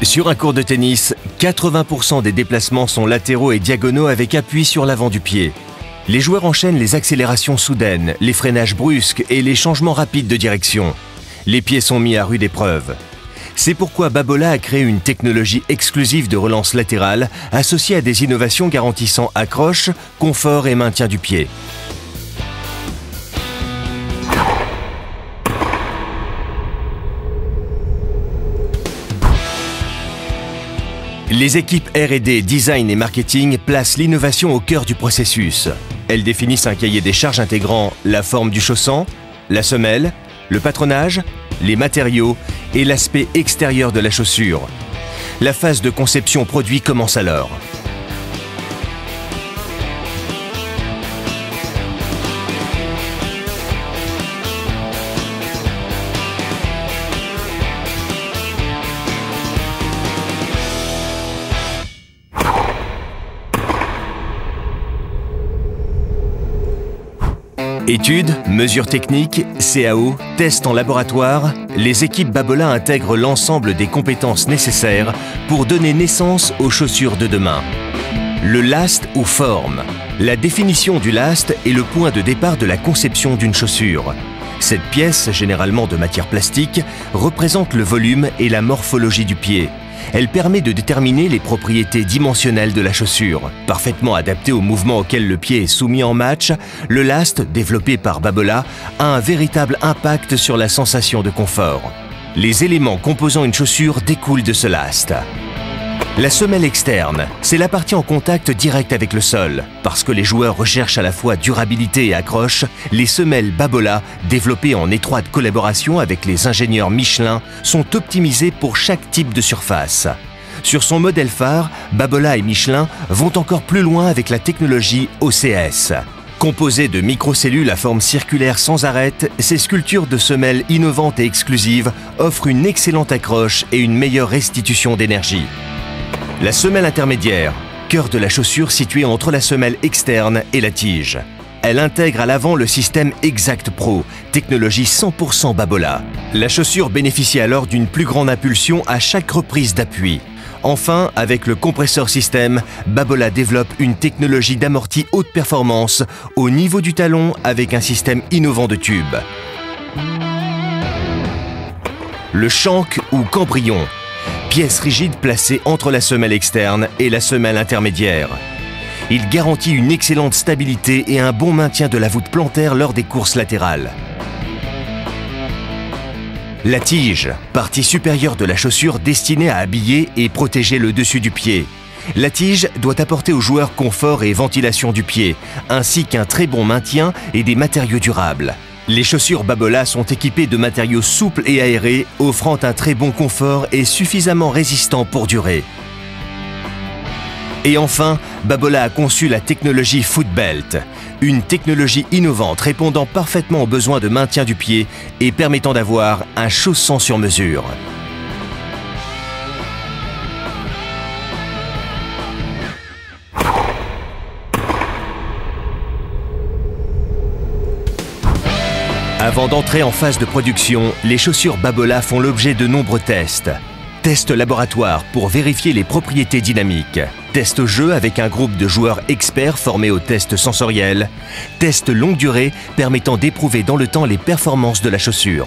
Sur un court de tennis, 80% des déplacements sont latéraux et diagonaux avec appui sur l'avant du pied. Les joueurs enchaînent les accélérations soudaines, les freinages brusques et les changements rapides de direction. Les pieds sont mis à rude épreuve. C'est pourquoi Babolat a créé une technologie exclusive de relance latérale associée à des innovations garantissant accroche, confort et maintien du pied. Les équipes R&D, design et marketing placent l'innovation au cœur du processus. Elles définissent un cahier des charges intégrant la forme du chausson, la semelle, le patronage, les matériaux et l'aspect extérieur de la chaussure. La phase de conception produit commence alors. Études, mesures techniques, CAO, tests en laboratoire, les équipes Babolat intègrent l'ensemble des compétences nécessaires pour donner naissance aux chaussures de demain. Le last ou forme. La définition du last est le point de départ de la conception d'une chaussure. Cette pièce, généralement de matière plastique, représente le volume et la morphologie du pied. Elle permet de déterminer les propriétés dimensionnelles de la chaussure. Parfaitement adapté au mouvement auquel le pied est soumis en match, le last, développé par Babolat, a un véritable impact sur la sensation de confort. Les éléments composant une chaussure découlent de ce last. La semelle externe, c'est la partie en contact direct avec le sol. Parce que les joueurs recherchent à la fois durabilité et accroche, les semelles Babolat, développées en étroite collaboration avec les ingénieurs Michelin, sont optimisées pour chaque type de surface. Sur son modèle phare, Babolat et Michelin vont encore plus loin avec la technologie OCS. Composées de microcellules à forme circulaire sans arête, ces sculptures de semelles innovantes et exclusives offrent une excellente accroche et une meilleure restitution d'énergie. La semelle intermédiaire, cœur de la chaussure située entre la semelle externe et la tige. Elle intègre à l'avant le système Exact Pro, technologie 100% Babolat. La chaussure bénéficie alors d'une plus grande impulsion à chaque reprise d'appui. Enfin, avec le compresseur système, Babolat développe une technologie d'amorti haute performance au niveau du talon avec un système innovant de tube. Le shank ou cambrion. Pièce rigide placée entre la semelle externe et la semelle intermédiaire. Il garantit une excellente stabilité et un bon maintien de la voûte plantaire lors des courses latérales. La tige, partie supérieure de la chaussure destinée à habiller et protéger le dessus du pied. La tige doit apporter au joueur confort et ventilation du pied, ainsi qu'un très bon maintien et des matériaux durables. Les chaussures Babolat sont équipées de matériaux souples et aérés, offrant un très bon confort et suffisamment résistants pour durer. Et enfin, Babolat a conçu la technologie Footbelt, une technologie innovante répondant parfaitement aux besoins de maintien du pied et permettant d'avoir un chausson sur mesure. Avant d'entrer en phase de production, les chaussures Babolat font l'objet de nombreux tests. Tests laboratoire pour vérifier les propriétés dynamiques. Test au jeu avec un groupe de joueurs experts formés aux tests sensoriels. Test longue durée permettant d'éprouver dans le temps les performances de la chaussure.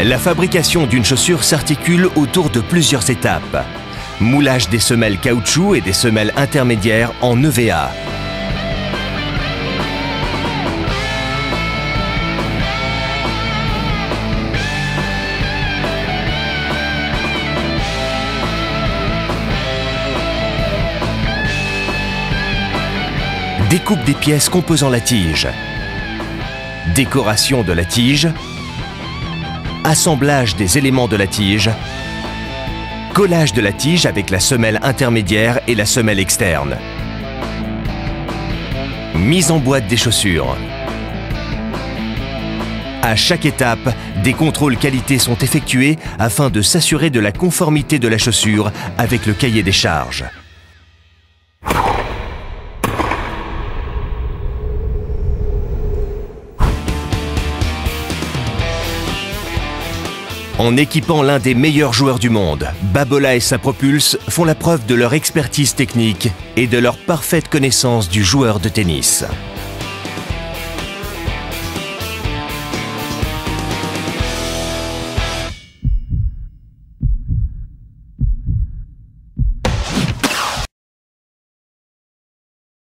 La fabrication d'une chaussure s'articule autour de plusieurs étapes. Moulage des semelles caoutchouc et des semelles intermédiaires en EVA. Découpe des pièces composant la tige. Décoration de la tige. Assemblage des éléments de la tige, collage de la tige avec la semelle intermédiaire et la semelle externe, mise en boîte des chaussures. À chaque étape, des contrôles qualité sont effectués afin de s'assurer de la conformité de la chaussure avec le cahier des charges. En équipant l'un des meilleurs joueurs du monde, Babolat et sa Propulse font la preuve de leur expertise technique et de leur parfaite connaissance du joueur de tennis.